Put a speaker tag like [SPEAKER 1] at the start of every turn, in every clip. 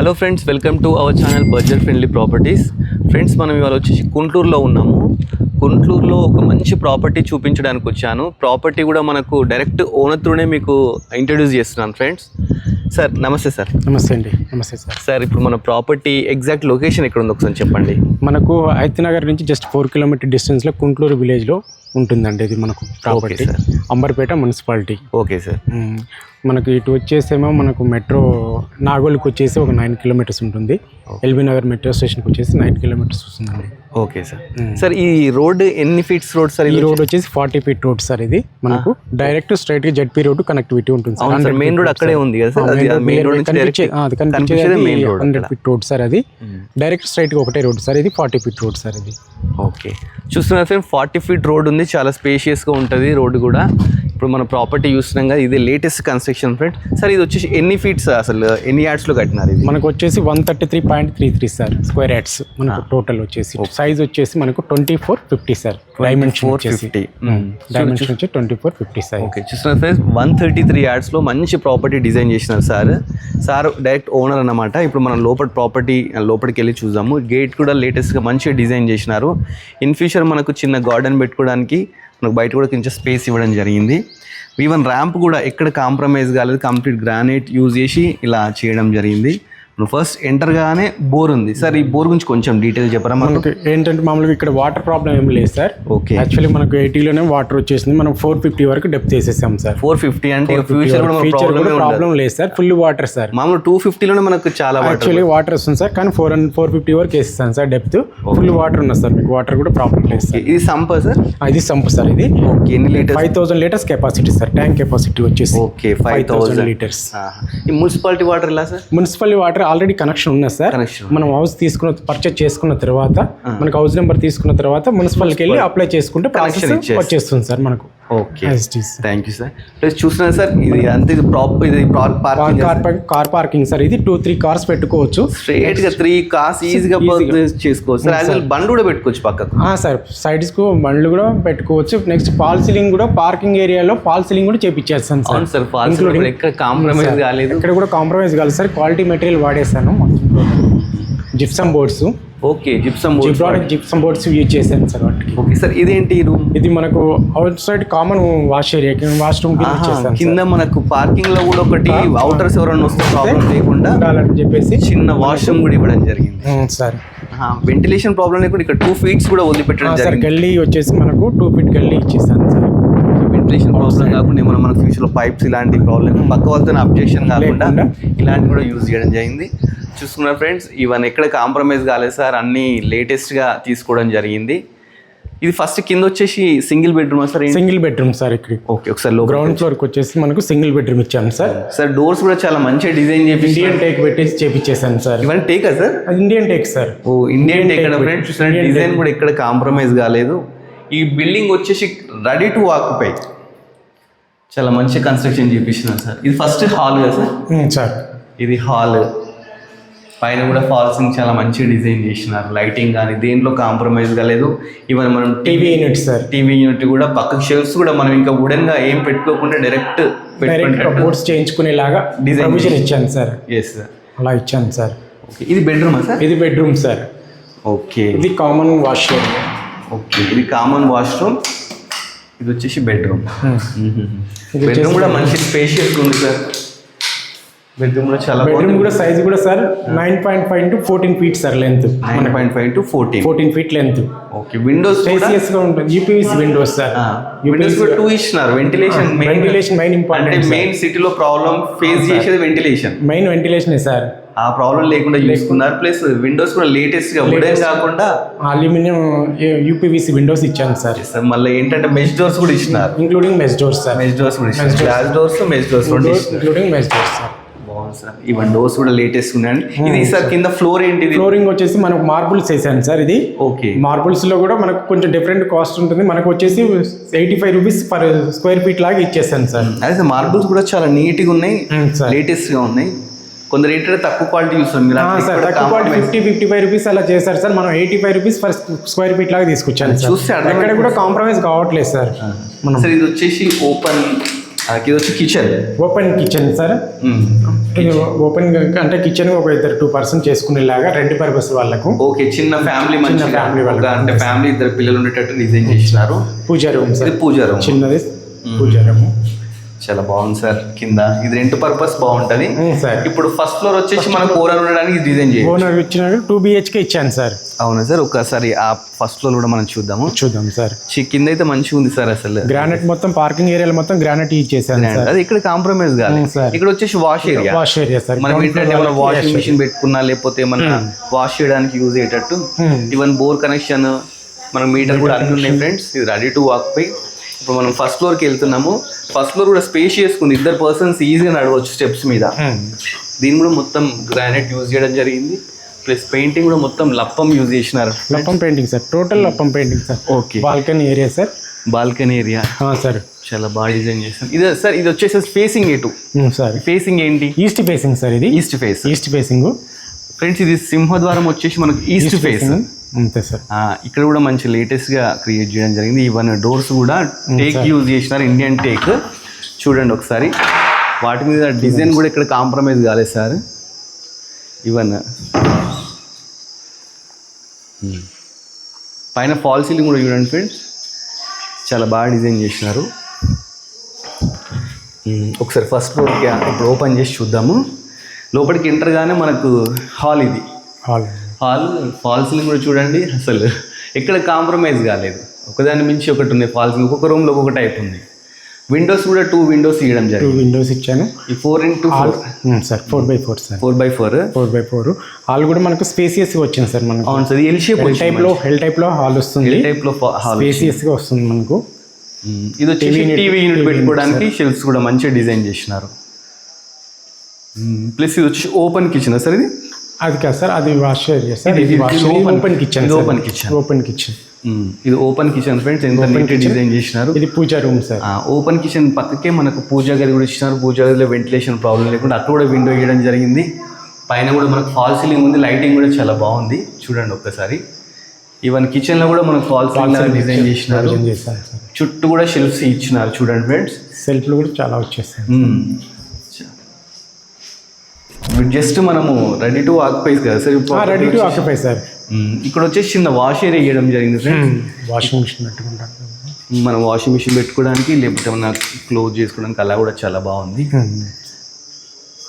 [SPEAKER 1] Hello friends, welcome to our channel budget friendly properties. Friends, మనం ఇవాళ వచ్చేసి గుంటూరులో ఉన్నాము. గుంటూరులో ఒక మంచి ప్రాపర్టీ చూపించడానికి వచ్చాను. ప్రాపర్టీ కూడా మనకు డైరెక్ట్ ఓనర్ త్రూనే మీకు ఇంట్రడ్యూస్ చేస్తున్నాను. ఫ్రెండ్స్ సార్, నమస్తే సార్.
[SPEAKER 2] నమస్తే అండి. నమస్తే సార్.
[SPEAKER 1] సార్, ఇప్పుడు మన ప్రాపర్టీ ఎగ్జాక్ట్ లొకేషన్ ఎక్కడ ఉంది ఒకసారి చెప్పండి.
[SPEAKER 2] మనకు ఐతనగర్ నుంచి జస్ట్ 4 కిలోమీటర్ డిస్టెన్స్లో కుంట్లూరు విలేజ్లో ఉంటుందండి. ఇది మనకు property, Amberpet municipality.
[SPEAKER 1] Okay sir.
[SPEAKER 2] మనకు ఇటు వచ్చేసేమో మనకు మెట్రో నాగోల్కి వచ్చేసి ఒక 9 కిలోమీటర్స్ ఉంటుంది. ఎల్బీ నగర్ మెట్రో స్టేషన్కి వచ్చేసి 9 కిలోమీటర్స్ వస్తుందండి.
[SPEAKER 1] Okay sir. సార్, ఈ రోడ్ ఎన్ని ఫీట్స్ రోడ్ సార్?
[SPEAKER 2] ఈ రోడ్ వచ్చేసి 40 ఫీట్ రోడ్ సార్. ఇది మనకు డైరెక్ట్ స్ట్రైట్ గా జెడ్పీ రోడ్ కనెక్టివిటీ ఉంటుంది
[SPEAKER 1] సార్. మెయిన్ రోడ్ అక్కడే ఉంది కదా sir? Main road
[SPEAKER 2] 100 feet road sir. అది డైరెక్ట్ స్ట్రైట్ గా ఒకటే రోడ్ సార్. ఇది 40 ఫీట్ రోడ్ సార్. ఇది
[SPEAKER 1] ఓకే, చూస్తున్నారు ఫ్రెండ్, 40 ఫీట్ రోడ్ ఉంది. చాలా స్పేషియస్గా ఉంటుంది రోడ్డు కూడా. ఇప్పుడు మన ప్రాపర్టీ చూస్తున్నాం కదా, ఇది లేటెస్ట్ కన్స్ట్రక్షన్ ఫ్రెండ్. సార్, ఇది వచ్చేసి ఎన్ని ఫీట్స్, అసలు ఎన్ని యార్డ్స్లో కట్టినారు? ఇది
[SPEAKER 2] మనకు వచ్చేసి 133.33 సార్ స్క్వేర్ యార్డ్స్ మనకు టోటల్ వచ్చేసి. సైజ్ వచ్చేసి మనకు 2450 సార్. డైమెన్షన్ వచ్చేసి 2450 సార్.
[SPEAKER 1] ఓకే, చూస్తున్నారు ఫ్రెండ్స్, 133 యార్డ్స్లో మంచి ప్రాపర్టీ డిజైన్ చేసినారు సార్ డైరెక్ట్ ఓనర్ అన్నమాట. ఇప్పుడు మనం ప్రాపర్టీ లోపలికి వెళ్ళి చూద్దాము. గేట్ కూడా లేటెస్ట్గా మంచిగా డిజైన్ చేసినారు. ఇన్ ఫ్యూచర్ మనకు చిన్న గార్డెన్ పెట్టుకోవడానికి మనకు బయట కూడా కొంచెం స్పేస్ ఇవ్వడం జరిగింది. ఈవెన్ ర్యాంప్ కూడా ఎక్కడ కాంప్రమైజ్ కాలేదు. కంప్లీట్ గ్రానైట్ యూజ్ చేసి ఇలా చేయడం జరిగింది. ఫస్ట్ ఎంటర్ గానే బోర్ ఉంది సార్. ఈ బోర్ గురించి కొంచెం డీటెయిల్ చెప్పరా?
[SPEAKER 2] మనకి ఏంటంటే మామూలుగా ఇక్కడ వాటర్ ప్రాబ్లం ఏం లేదు సార్.
[SPEAKER 1] ఓకే,
[SPEAKER 2] యాక్చువల్లీ మనకు 80లోనే వాటర్ వచ్చేసింది. మనం 450 వరకు డెప్త్ చేసేసాం సార్.
[SPEAKER 1] 450 అంటే ఫ్యూచర్
[SPEAKER 2] ప్రాబ్లం లేదు సార్. Full water sir.
[SPEAKER 1] మామూలు 250లోనే మనకు చాలా
[SPEAKER 2] యాక్చువల్లీ వాటర్ వస్తుంది సార్. కానీ 450 వరకు వేసేసాం సార్ డెప్త్. ఫుల్ వాటర్ ఉన్నది సార్. మీకు వాటర్ కూడా ప్రాబ్లం లేదు సార్.
[SPEAKER 1] ఇది సంప్ సార్?
[SPEAKER 2] ఇది సంప్ సార్. ఇది
[SPEAKER 1] ఎన్ని litres?
[SPEAKER 2] 5000 litres capacity sir. Tank capacity వచ్చేసి.
[SPEAKER 1] Okay, 5000 litres. ఈ మున్సిపాలిటీ వాటర్ ఎలా sir?
[SPEAKER 2] Municipality water already connection ఉన్నది సార్. మనం హౌస్ పర్చేస్ చేసుకున్న తర్వాత, మనకు హౌస్ నెంబర్ తీసుకున్న తర్వాత మున్సిపాలిటీకి వెళ్ళి అప్లై చేసుకుంటే కనెక్షన్ వచ్చేస్తుంది సార్ మనకు.
[SPEAKER 1] Okay, thank you sir. చూస్తున్నాను సార్, ఇది అంతే. ఇది
[SPEAKER 2] కార్ పార్కింగ్ సార్. ఇది 2-3 కార్స్ పెట్టుకోవచ్చు.
[SPEAKER 1] స్ట్రైట్ గా 3 కార్స్ ఈజీగా చేసుకోవచ్చు సార్. యాజ్ వెల్ బండ్లు కూడా పెట్టుకోవచ్చు పక్కకు.
[SPEAKER 2] సార్, సైడ్స్ కు బండ్లు కూడా పెట్టుకోవచ్చు. నెక్స్ట్ ఫాల్ సీలింగ్ కూడా పార్కింగ్ ఏరియాలో ఫాల్ సీలింగ్ కూడా చేపించేస్తాను సార్.
[SPEAKER 1] అవును సార్, ఫాల్ సీలింగ్ ఎక్కడ కాంప్రమైజ్ కాలేదు.
[SPEAKER 2] ఇక్కడ కూడా కాంప్రమైజ్ కాలేదు సార్. క్వాలిటీ మెటీరియల్ వాడేస్తాను. Gypsum boards.
[SPEAKER 1] Okay, gypsum
[SPEAKER 2] boards use చేశాను సార్ వాటికి.
[SPEAKER 1] ఓకే సార్, ఇదేంటి రూమ్?
[SPEAKER 2] ఇది మనకు outside common wash area, washroom
[SPEAKER 1] కింద మనకు పార్కింగ్ లో కూడా ఒకటి అవుటర్స్ ఎవరైనా వస్తే ప్రాబ్లం లేకుండా
[SPEAKER 2] అని చెప్పేసి చిన్న
[SPEAKER 1] వాష్రూమ్ కూడా ఇవ్వడం జరిగింది
[SPEAKER 2] సార్.
[SPEAKER 1] వెంటిలేషన్ ప్రాబ్లం లేకుండా ఇక్కడ 2 ఫీట్స్ కూడా వదిలిపెట్టడం జరిగింది.
[SPEAKER 2] గల్లీ వచ్చేసి మనకు 2 ఫీట్ గల్లీ ఇచ్చేస్తాను సార్.
[SPEAKER 1] వెంటిలేషన్ ప్రాబ్లం కాకుండా ఏమైనా మన ఫ్యూచర్లో పైప్స్ ఇలాంటి ప్రాబ్లం పక్క వాళ్ళతో అబ్జెక్షన్ కాకుండా ఇలాంటివి కూడా యూజ్ చేయడం జరిగింది. చూసుకున్నారు ఫ్రెండ్స్, ఇవన్నీ ఎక్కడ కాంప్రమైజ్ కాలేదు సార్. అన్నీ లేటెస్ట్గా తీసుకోవడం జరిగింది. ఇది ఫస్ట్ కింద వచ్చేసి single bedroom sir?
[SPEAKER 2] Single bedroom sir. ఇక్కడ
[SPEAKER 1] ఓకే, ఒకసారి
[SPEAKER 2] గ్రౌండ్ ఫ్లోర్కి వచ్చేసి మనకు సింగిల్ బెడ్రూమ్ ఇచ్చాను సార్.
[SPEAKER 1] సార్, డోర్స్ కూడా చాలా మంచిగా డిజైన్ చేసి
[SPEAKER 2] ఇండియన్ టేక్ పెట్టేసి చేపించేసాను సార్.
[SPEAKER 1] ఇవన్నీ టేకా సార్?
[SPEAKER 2] Indian teak sir.
[SPEAKER 1] ఓ, ఇండియన్ టేక్ అన్న ఫ్రెండ్స్. చూసిన డిజైన్ కూడా ఎక్కడ కాంప్రమైజ్ కాలేదు. ఈ బిల్డింగ్ వచ్చేసి రెడీ టు ఆక్యుపై. చాలా మంచి కన్స్ట్రక్షన్ చేపించినారు సార్. ఇది ఫస్ట్ హాల్ కదా
[SPEAKER 2] సార్?
[SPEAKER 1] ఇది హాల్. పైన కూడా ఫాల్సింగ్ చాలా మంచిగా డిజైన్ చేసినారు. లైటింగ్ కానీ దేంట్లో కాంప్రమైజ్ కాలేదు. ఈవెన్ మనం
[SPEAKER 2] TV unit sir.
[SPEAKER 1] TV unit కూడా పక్కకు షెల్ఫ్స్ కూడా మనం ఇంకా వుడెన్ గా ఏం పెట్టుకోకుండా డైరెక్ట్
[SPEAKER 2] బోర్డ్స్ చేయించుకునేలాగా డిజైన్ ఇచ్చాను సార్.
[SPEAKER 1] ఎస్ సార్,
[SPEAKER 2] అలా ఇచ్చాను సార్.
[SPEAKER 1] ఓకే, ఇది బెడ్రూమా సార్?
[SPEAKER 2] ఇది బెడ్రూమ్ సార్.
[SPEAKER 1] ఓకే,
[SPEAKER 2] ఇది కామన్ వాష్ ఏరియా.
[SPEAKER 1] ఓకే, ఇది కామన్ వాష్రూమ్. ఇది వచ్చేసి బెడ్రూమ్. బెడ్రూమ్ కూడా మంచి స్పేషియస్ ఉంది సార్. బెడ్రూమ్ కూడా చాలా
[SPEAKER 2] బెడ్రూమ్ కూడా సైజ్ కూడా sir 9.5 to 14 feet sir length.
[SPEAKER 1] 9.5 to 14
[SPEAKER 2] feet length.
[SPEAKER 1] Okay, Windows
[SPEAKER 2] spacious గా ఉంటుంది. UPVC Windows sir.
[SPEAKER 1] విండోస్ కూడా 2 ఇచ్చినారు. Ventilation main important. అంటే మెయిన్ సిటీలో ప్రాబ్లం ఫేస్ చేసేది వెంటిలేషన్.
[SPEAKER 2] Main ventilation sir.
[SPEAKER 1] ఆ ప్రాబ్లం లేకుండా చూసుకున్నారు. ప్లస్ విండోస్ కూడా లేటెస్ట్ గా వుడెన్ కాకుండా
[SPEAKER 2] అల్యూమినియం యూపీవీసీ విండోస్ ఇచ్చాను సార్.
[SPEAKER 1] మళ్ళీ ఏంటంటే మెష్ డోర్స్ కూడా ఇచ్చినారు.
[SPEAKER 2] Including mesh doors sir.
[SPEAKER 1] Mesh doors కూడా ఇచ్చినారు. Glass doors, mesh doors
[SPEAKER 2] including mesh doors sir.
[SPEAKER 1] Even doors కూడా లేటెస్ట్ ఉన్నాయండి. ఇది సార్ కింద ఫ్లోర్ ఏంటి?
[SPEAKER 2] ఫ్లోరింగ్ వచ్చేసి మనకు మార్బుల్స్ వేసాను సార్. ఇది
[SPEAKER 1] ఓకే,
[SPEAKER 2] మార్బుల్స్ లో కూడా మనకు కొంచెం డిఫరెంట్ కాస్ట్ ఉంటుంది. మనకు వచ్చేసి 85 రూపీస్ పర్ స్క్వేర్ ఫీట్ లాగా ఇచ్చేసాను సార్.
[SPEAKER 1] అదే మార్బుల్స్ కూడా చాలా నీట్ గా ఉన్నాయి, లేటెస్ట్ గా ఉన్నాయి. కొందరు ఏంటంటే తక్కువ క్వాలిటీ చూస్తాం
[SPEAKER 2] సార్. తక్కువ క్వాలిటీ 50-55 రూపీస్ అలా చేశారు సార్. మనం 85 రూపీస్ పర్ స్క్వేర్ ఫీట్ లాగా తీసుకొచ్చాను సార్.
[SPEAKER 1] చూస్తే
[SPEAKER 2] ఎక్కడ కూడా కాంప్రమైజ్ కావట్లేదు సార్.
[SPEAKER 1] ఇది వచ్చేసి open kitchen.
[SPEAKER 2] Open kitchen sir. Open అంటే కిచెన్ ఒక ఇద్దరు 2 పర్సన్ చేసుకునేలాగా రెంట్ పర్పస్ వాళ్ళకు.
[SPEAKER 1] ఓకే, చిన్న ఫ్యామిలీ మంచి
[SPEAKER 2] ఫ్యామిలీ వాళ్ళకి
[SPEAKER 1] అంటే ఫ్యామిలీ 2 పిల్లలు ఉండేటట్టు డిజైన్ చేసినారు.
[SPEAKER 2] పూజా రూమ్ సార్,
[SPEAKER 1] ఇది పూజా రూమ్,
[SPEAKER 2] చిన్నది పూజా రూమ్.
[SPEAKER 1] చాలా బాగుంది సార్. కింద ఇది రెంట్ పర్పస్ బాగుంటది
[SPEAKER 2] సార్.
[SPEAKER 1] ఇప్పుడు ఫస్ట్ ఫ్లోర్ వచ్చేసి మనకు ఓనర్ ఉండడానికి డిజైన్ చేయాలి.
[SPEAKER 2] ఓనర్ ఇచ్చిన 2 BHK ఇచ్చాను సార్.
[SPEAKER 1] అవునా సార్, ఒకసారి ఆ ఫస్ట్ ఫ్లోర్ కూడా మనం చూద్దాం
[SPEAKER 2] సార్.
[SPEAKER 1] కింద అయితే మంచిగా ఉంది సార్. అసలు
[SPEAKER 2] గ్రానైట్ మొత్తం పార్కింగ్ ఏరియాలో మొత్తం గ్రానైట్ యూజ్ చేశాను సార్.
[SPEAKER 1] అది ఇక్కడ కాంప్రమైజ్ కాదు సార్. ఇక్కడ వచ్చేసి వాష్ ఏరియా
[SPEAKER 2] సార్.
[SPEAKER 1] మనం ఏంటంటే ఏమైనా వాషింగ్ మిషన్ పెట్టుకున్నా లేకపోతే ఏమన్నా వాష్ చేయడానికి యూజ్ అయ్యేటట్టు ఈవెన్ బోర్ కనెక్షన్ మన మీటర్ కూడా అన్ని ఉన్నాయి ఫ్రెండ్స్. ఇది రెడీ టు వాక్ పై. ఇప్పుడు మనం ఫస్ట్ ఫ్లోర్కి వెళ్తున్నాము. ఫస్ట్ ఫ్లోర్ కూడా స్పేషియస్ ఉంది, 2 పర్సన్స్ ఈజీగా నడవచ్చు స్టెప్స్ మీద. దీని కూడా మొత్తం గ్రానైట్ యూజ్ చేయడం జరిగింది. ప్లస్ పెయింటింగ్ కూడా మొత్తం లప్పం యూజ్ చేసినారు.
[SPEAKER 2] లప్పం పెయింటింగ్ సార్, టోటల్ లప్పం painting sir.
[SPEAKER 1] Okay,
[SPEAKER 2] balcony area sir.
[SPEAKER 1] Balcony area
[SPEAKER 2] sir,
[SPEAKER 1] చాలా బాగా డిజైన్ చేస్తాం. ఇది సార్ ఇది వచ్చేసి ఫేసింగ్ ఎటు
[SPEAKER 2] సార్?
[SPEAKER 1] ఫేసింగ్ ఏంటి?
[SPEAKER 2] East facing sir. ఇది ఈస్ట్ ఫేసింగ్
[SPEAKER 1] ఫ్రెండ్స్. ఇది సింహద్వారం వచ్చేసి మనకు ఈస్ట్ ఫేస్
[SPEAKER 2] అంతే సార్.
[SPEAKER 1] ఇక్కడ కూడా మంచి లేటెస్ట్ గా క్రియేట్ చేయడం జరిగింది. ఈవెన్ డోర్స్ కూడా టేక్ యూజ్ చేసినారు, ఇండియన్ టేక్. చూడండి ఒకసారి, వాటి మీద డిజైన్ కూడా ఇక్కడ కాంప్రమైజ్ కాలేదు సార్. ఈవెన్ పైన ఫాల్ సీలింగ్ కూడా చూడండి ఫ్రెండ్స్, చాలా బాగా డిజైన్ చేసినారు. ఒకసారి ఫస్ట్ ఫ్లోర్కి ఇప్పుడు ఓపెన్ చేసి చూద్దాము. లోపలికి ఎంటర్ గానే మనకు హాల్, ఇది హాల్. ఫాల్ సీలింగ్ కూడా చూడండి, అసలు ఎక్కడ కాంప్రమైజ్ కాలేదు. ఒకదాని మించి ఒకటి ఉంది ఫాల్ సీలింగ్. ఒక్కొక్క రూమ్లో ఒక్కొక్క టైప్ ఉంది. విండోస్ కూడా 2 విండోస్ ఇవ్వడం జరిగింది.
[SPEAKER 2] 2 విండోస్ ఇచ్చాను.
[SPEAKER 1] ఈ 4x4
[SPEAKER 2] sir, 4x4 sir.
[SPEAKER 1] 4x4
[SPEAKER 2] hall కూడా మనకు స్పేసియస్ గా వచ్చింది సార్ మనకు.
[SPEAKER 1] అవును సార్, ఎల్
[SPEAKER 2] టైప్ లో హాల్ వస్తుంది. స్పేసియస్ గా వస్తుంది మనకు.
[SPEAKER 1] ఇది వచ్చేసి టీవీ యూనిట్ పెట్టుకోవడానికి షెల్ఫ్స్ కూడా మంచిగా డిజైన్ చేసినారు. ప్లస్ ఇది వచ్చి ఓపెన్ కిచెన్ సార్. ఇది
[SPEAKER 2] అది కాదు సార్, అది వాష్ ఏరియా సార్. ఇది ఓపెన్ కిచెన్.
[SPEAKER 1] ఇది ఓపెన్ కిచెన్ ఫ్రెండ్స్, ఎంత నీట్గా డిజైన్ చేసినారు.
[SPEAKER 2] ఇది పూజా రూమ్ సార్.
[SPEAKER 1] ఓపెన్ కిచెన్ పక్కకే మనకు పూజా గది కూడా ఇచ్చినారు. పూజా గదిలో వెంటిలేషన్ ప్రాబ్లం లేకుండా అక్కడ కూడా విండో ఇవ్వడం జరిగింది. పైన కూడా మనకు ఫాల్ సీలింగ్ ఉంది, లైటింగ్ కూడా చాలా బాగుంది. చూడండి ఒక్కసారి. ఈవెన్ కిచెన్ లో కూడా మనకు ఫాల్ సీలింగ్ డిజైన్ చేసినారు. చుట్టూ కూడా షెల్ఫ్స్ ఇచ్చినారు. చూడండి ఫ్రెండ్స్,
[SPEAKER 2] సెల్ఫ్లు కూడా చాలా వచ్చేస్తాయి.
[SPEAKER 1] జస్ట్ మనము రెడీ టు ఆక్యుపై కదా sir?
[SPEAKER 2] Ready to occupy sir.
[SPEAKER 1] ఇక్కడ వచ్చేసి చిన్న వాష్ ఏరియా ఇవ్వడం జరిగింది ఫ్రెండ్స్.
[SPEAKER 2] వాషింగ్ మిషన్ పెట్టుకుంటాం
[SPEAKER 1] మనం, వాషింగ్ మిషన్ పెట్టుకోవడానికి లేకపోతే మన క్లోజ్ చేసుకోవడానికి అలా కూడా చాలా బాగుంది.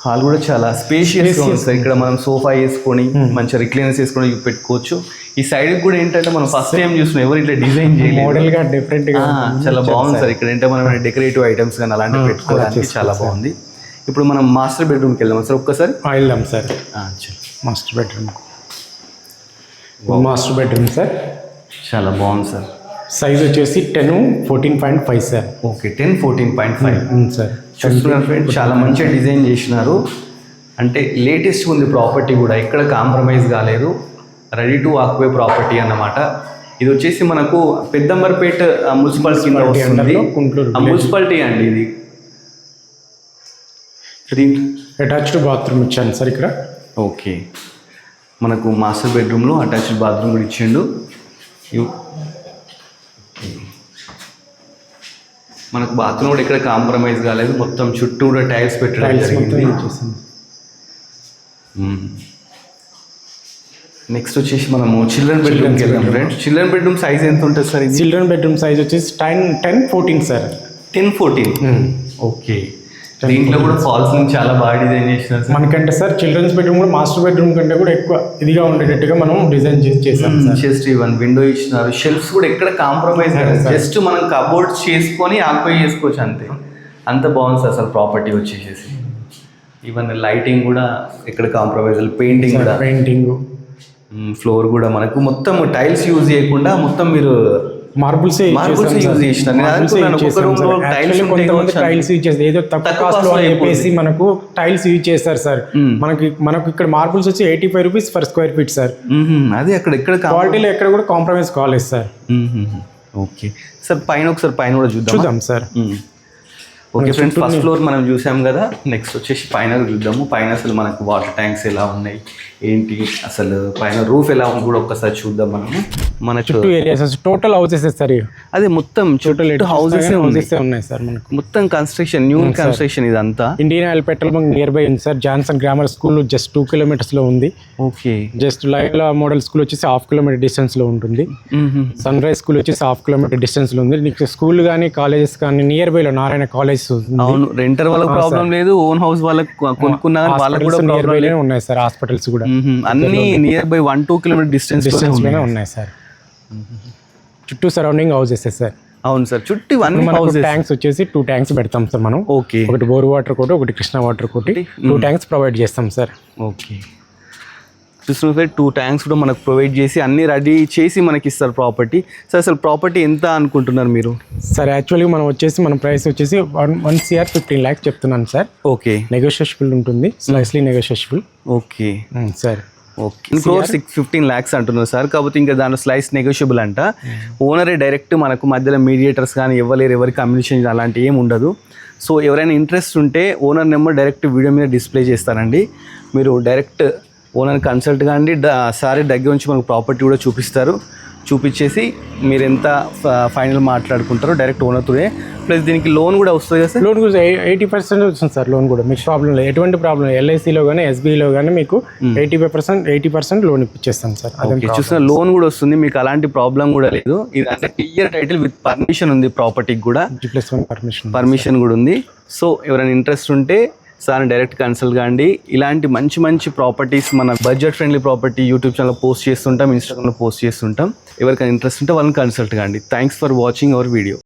[SPEAKER 1] హాల్ కూడా చాలా స్పేషియస్ ఉంది సార్. ఇక్కడ మనం సోఫా వేసుకొని మంచిగా రిక్లైనర్స్ వేసుకొని పెట్టుకోవచ్చు. ఈ సైడ్ కూడా ఏంటంటే మనం ఫస్ట్ టైం చూస్తున్నాం, ఎవరు ఇట్లా డిజైన్ చేయలేదు.
[SPEAKER 2] మోడల్ గా డిఫరెంట్ గా
[SPEAKER 1] చాలా బాగుంది సార్. ఇక్కడ ఏంటంటే మనం డెకరేటివ్ ఐటమ్స్ కానీ అలాంటివి పెట్టుకోవడానికి చాలా బాగుంది. ఇప్పుడు మనం మాస్టర్ బెడ్రూమ్కి వెళ్దాం సార్ ఒక్కసారి.
[SPEAKER 2] వెళ్దాం సార్. మాస్టర్ బెడ్రూమ్ సార్, చాలా
[SPEAKER 1] బాగుంది సార్.
[SPEAKER 2] సైజ్ వచ్చేసి 10-14.5 సార్.
[SPEAKER 1] Okay, 10-14.5
[SPEAKER 2] sir.
[SPEAKER 1] చూస్తున్నారు ఫ్రెండ్స్, చాలా మంచిగా డిజైన్ చేసినారు. అంటే లేటెస్ట్ ఉంది ప్రాపర్టీ కూడా, ఎక్కడ కాంప్రమైజ్ కాలేదు. రెడీ టు ఆక్యుపై ప్రాపర్టీ అన్నమాట. ఇది వచ్చేసి మనకు పెద్దంబర్పేట మున్సిపాలిటీ కింద వస్తుంది. మున్సిపాలిటీ అండి ఇది.
[SPEAKER 2] అటాచ్డ్ బాత్రూమ్ ఇచ్చాను సార్ ఇక్కడ.
[SPEAKER 1] ఓకే, మనకు మాస్టర్ బెడ్రూమ్లో అటాచ్డ్ బాత్రూమ్ కూడా ఇచ్చిండు. మనకు బాత్రూమ్ కూడా ఎక్కడ కాంప్రమైజ్ కాలేదు. మొత్తం చుట్టూ కూడా టైల్స్ పెట్టడం జరిగింది. నెక్స్ట్ వచ్చేసి మనము చిల్డ్రన్ బెడ్రూమ్కి వెళ్దాం ఫ్రెండ్స్. చిల్డ్రన్ బెడ్రూమ్ సైజ్ ఎంత ఉంటుంది సార్?
[SPEAKER 2] చిల్డ్రన్ బెడ్రూమ్ సైజ్ వచ్చేసి 10-14 సార్.
[SPEAKER 1] 10-14. ఓకే, దీంట్లో కూడా ఫాల్స్ చాలా బాగా డిజైన్ చేసినారు సార్.
[SPEAKER 2] మనకంటే సార్ చిల్డ్రన్స్ బెడ్రూమ్ కూడా మాస్టర్ బెడ్రూమ్ కంటే కూడా ఎక్కువ ఇదిగా ఉండేటట్టుగా మనం డిజైన్ చేసాం సార్.
[SPEAKER 1] జస్ట్ ఈవెన్ విండో ఇచ్చినారు. షెల్ఫ్స్ కూడా ఎక్కడ కాంప్రమైజ్ కాదు. జస్ట్ మనం కబోర్డ్స్ చేసుకొని ఆక్యుపై చేసుకోవచ్చు అంతే. అంత బాగుంది సార్ అసలు ప్రాపర్టీ వచ్చేసేసి. ఈవెన్ లైటింగ్ కూడా ఎక్కడ కాంప్రమైజ్, పెయింటింగ్ ఫ్లోర్ కూడా మనకు మొత్తం టైల్స్ యూజ్ చేయకుండా మొత్తం మీరు
[SPEAKER 2] మార్బుల్స్ యూజ్ చేసిన. టైల్స్ యూజ్ చేస్తారు, ఏదో తక్కువ కాస్ట్ లో అని చెప్పేసి మనకు టైల్స్ యూజ్ చేస్తారు సార్. మనకు ఇక్కడ మార్బుల్స్ వచ్చి 85 rupees per square feet sir.
[SPEAKER 1] అది అక్కడ
[SPEAKER 2] క్వాలిటీలో ఎక్కడ కూడా కాంప్రమైజ్ కాలేదు సార్.
[SPEAKER 1] ఓకే సార్, పైన ఒకసారి పైన కూడా చూద్దాం
[SPEAKER 2] sir.
[SPEAKER 1] Okay friends, first floor మనం చూసాం కదా. నెక్స్ట్ వచ్చేసి పైన చూద్దాము. పైన అసలు మనకు వాటర్ ట్యాంక్స్ ఎలా ఉన్నాయి ఏంటి, అసలు పైన రూఫ్ ఎలా ఉంది కూడా ఒక్కసారి చూద్దాం మనము. మన
[SPEAKER 2] చుట్టూ ఏరియాస్ టోటల్ హౌసెస్ సార్,
[SPEAKER 1] అదే మొత్తం చుట్టూ హౌసెస్
[SPEAKER 2] ఉన్నాయి సార్ మనకు.
[SPEAKER 1] మొత్తం కన్స్ట్రక్షన్, న్యూ కన్స్ట్రక్షన్ ఇదంతా.
[SPEAKER 2] Indian oil petrol bunk nearby ఉంది sir. Johnson grammar school just 2 kilometers లో ఉంది.
[SPEAKER 1] Okay.
[SPEAKER 2] Just Laila model school వచ్చేసి 1/2 kilometer డిస్టెన్స్ లో ఉంటుంది. సన్ రైజ్ స్కూల్ వచ్చేసి 1/2 kilometer డిస్టెన్స్ లో ఉంది. నీకు స్కూల్ కానీ కాలేజెస్ కానీ నియర్ బై లో నారాయణ కాలేజ్.
[SPEAKER 1] అవును, రెంటర్ వాళ్ళకి ప్రాబ్లం లేదు, ఓన్ హౌస్ వాళ్ళకి కొనుక్కున్నా వాళ్ళకి కూడా
[SPEAKER 2] నియర్ బై ఉన్నాయి సార్. హాస్పిటల్స్ కూడా
[SPEAKER 1] అన్ని నియర్ బై 1-2 kilometer డిస్టెన్స్
[SPEAKER 2] లోనే ఉన్నాయి సార్. చుట్టూ సరౌండింగ్ హౌసెస్ సార్.
[SPEAKER 1] అవును సార్, చుట్టూ అన్ని
[SPEAKER 2] ట్యాంక్స్ వచ్చేసి 2 tanks పెడతాం సార్ మనం.
[SPEAKER 1] ఓకే.
[SPEAKER 2] ఒకటి బోర్ వాటర్ కోటి, ఒకటి కృష్ణా వాటర్ కోటి, 2 tanks ప్రొవైడ్ చేస్తాం సార్.
[SPEAKER 1] ఓకే. చూస్తున్న 2 tanks కూడా మనకు ప్రొవైడ్ చేసి అన్ని రెడీ చేసి మనకి ఇస్తారు ప్రాపర్టీ. సార్ అసలు ప్రాపర్టీ ఎంత అనుకుంటున్నారు మీరు?
[SPEAKER 2] సార్ యాక్చువల్గా మనం వచ్చేసి మన ప్రైస్ వచ్చేసి 1 crore 15 lakhs చెప్తున్నాను సార్.
[SPEAKER 1] ఓకే.
[SPEAKER 2] నెగోషియబుల్ ఉంటుంది, స్లైస్లీ negotiable.
[SPEAKER 1] Okay
[SPEAKER 2] sir.
[SPEAKER 1] Okay. 15 lakhs అంటున్నారు సార్. కాకపోతే ఇంకా దాంట్లో స్లైస్ నెగోషియబుల్ అంట. ఓనరే డైరెక్ట్, మనకు మధ్యలో మీడియేటర్స్ కానీ ఇవ్వలేరు, ఎవరి కమ్యూనికేషన్ అలాంటి ఏమి ఉండదు. సో ఎవరైనా ఇంట్రెస్ట్ ఉంటే ఓనర్ నెంబర్ డైరెక్ట్ వీడియో మీద డిస్ప్లే చేస్తారండి. మీరు డైరెక్ట్ ఓనర్ కన్సల్ట్ కాండి, సారీ దగ్గర నుంచి మనకు ప్రాపర్టీ కూడా చూపిస్తారు. చూపించేసి మీరు ఎంత ఫైనల్ మాట్లాడుకుంటారో డైరెక్ట్ ఓనర్తోనే. ప్లస్ దీనికి లోన్ కూడా వస్తుంది కదా సార్?
[SPEAKER 2] లోన్ కూడా 80% వస్తుంది సార్. లోన్ కూడా మీకు ప్రాబ్లం లేదు, ఎటువంటి ప్రాబ్లం. ఎల్ఐసిలో కానీ ఎస్బీఐలో కానీ మీకు 80% లోన్ ఇప్పించేస్తాం సార్.
[SPEAKER 1] ఓకే. చూసిన లోన్ కూడా వస్తుంది, మీకు అలాంటి ప్రాబ్లం కూడా లేదు. ఇది అంటే క్లియర్ టైటిల్ విత్ పర్మిషన్ ఉంది, ప్రాపర్టీకి కూడా
[SPEAKER 2] G+1
[SPEAKER 1] పర్మిషన్ కూడా ఉంది. సో ఎవరైనా ఇంట్రెస్ట్ ఉంటే సార్ని డైరెక్ట్ కన్సల్ట్ కాండి. ఇలాంటి మంచి మంచి ప్రాపర్టీస్ మన budget friendly property YouTube channel post చేస్తుంటాం, ఇన్స్టాగ్రామ్లో పోస్ట్ చేస్తుంటాం. ఎవరికైనా ఇంట్రెస్ట్ ఉంటే వాళ్ళని కన్సల్ట్ కాండి. Thanks for watching our video.